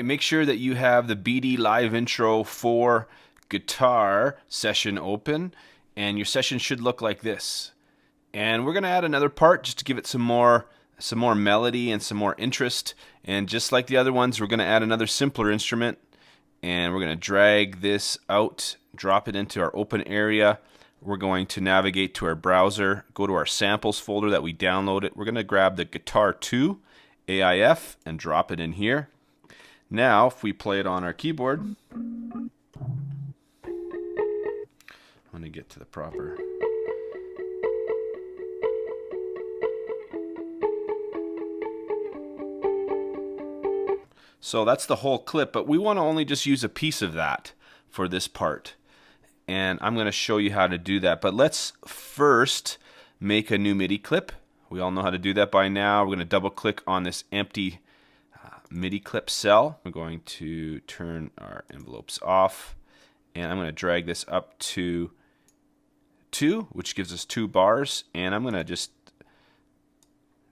right, make sure that you have the BD Live Intro 4 guitar session open, and your session should look like this. And we're going to add another part just to give it some more melody and some more interest. And just like the other ones, we're going to add another simpler instrument, and we're going to drag this out, drop it into our open area. We're going to navigate to our browser, go to our samples folder that we downloaded. We're going to grab the Guitar 2 AIF and drop it in here. Now, if we play it on our keyboard, I'm going to get to the proper. So that's the whole clip, but we want to only just use a piece of that for this part. And I'm going to show you how to do that. But let's first make a new MIDI clip. We all know how to do that by now. We're going to double click on this empty MIDI clip cell. We're going to turn our envelopes off. And I'm going to drag this up to 2, which gives us 2 bars. And I'm going to just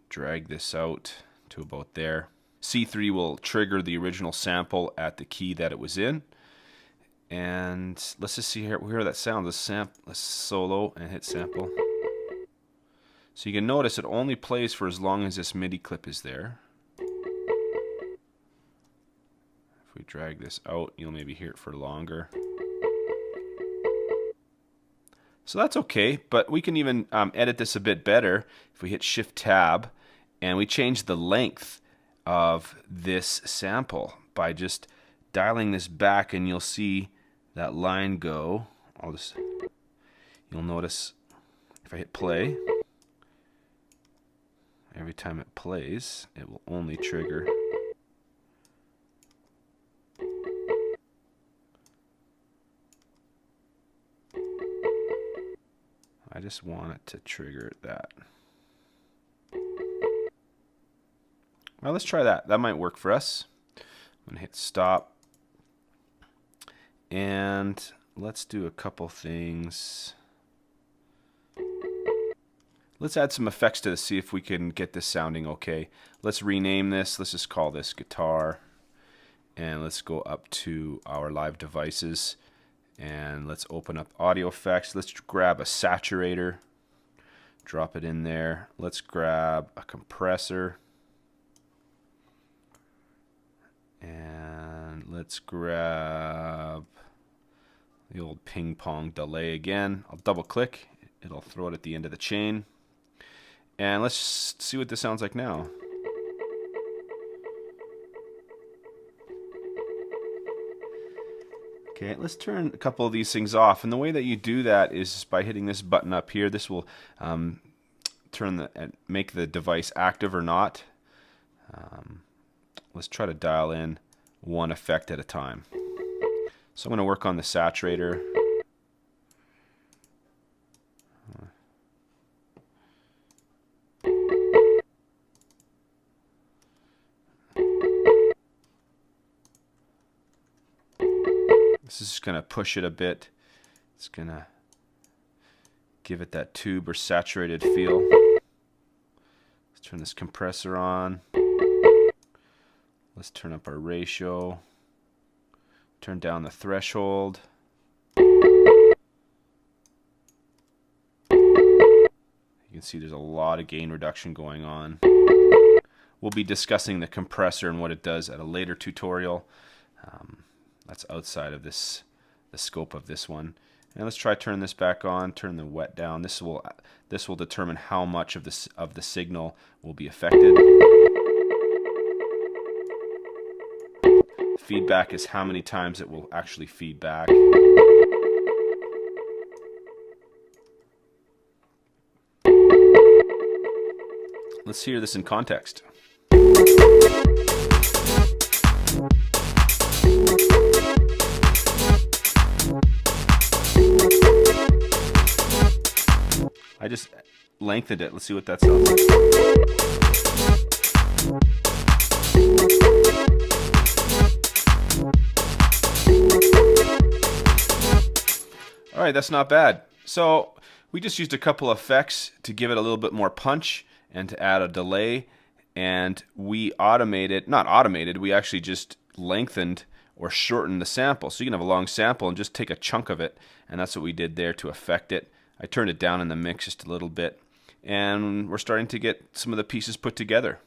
drag this out to about there. C3 will trigger the original sample at the key that it was in. And let's just see here, hear that sound. Let's solo and hit sample. So you can notice it only plays for as long as this MIDI clip is there. If we drag this out, you'll maybe hear it for longer. So that's okay, but we can even edit this a bit better if we hit Shift Tab and we change the length of this sample by just dialing this back, and you'll see that line go. You'll notice if I hit play, every time it plays, it will only trigger. I just want it to trigger that. Well, let's try that. That might work for us. I'm going to hit stop. And let's do a couple things. Let's add some effects to this, see if we can get this sounding okay. Let's rename this. Let's just call this guitar. And let's go up to our live devices. And let's open up audio effects. Let's grab a saturator. Drop it in there. Let's grab a compressor. And let's grab the old ping pong delay again. I'll double click. It'll throw it at the end of the chain. And let's see what this sounds like now. Okay, let's turn a couple of these things off. And the way that you do that is by hitting this button up here. This will make the device active or not. Let's try to dial in one effect at a time. So I'm going to work on the saturator. This is just going to push it a bit. It's going to give it that tube or saturated feel. Let's turn this compressor on. Let's turn up our ratio. Turn down the threshold. You can see there's a lot of gain reduction going on. We'll be discussing the compressor and what it does at a later tutorial. That's outside of the scope of this one. And let's try turn this back on. Turn the wet down. This will determine how much of the signal will be affected. Feedback is how many times it will actually feed back. Let's hear this in context. I just lengthened it. Let's see what that sounds like. All right, that's not bad. So we just used a couple effects to give it a little bit more punch and to add a delay. And we automated, not automated, we actually just lengthened or shortened the sample. So you can have a long sample and just take a chunk of it, and that's what we did there to affect it. I turned it down in the mix just a little bit, and we're starting to get some of the pieces put together.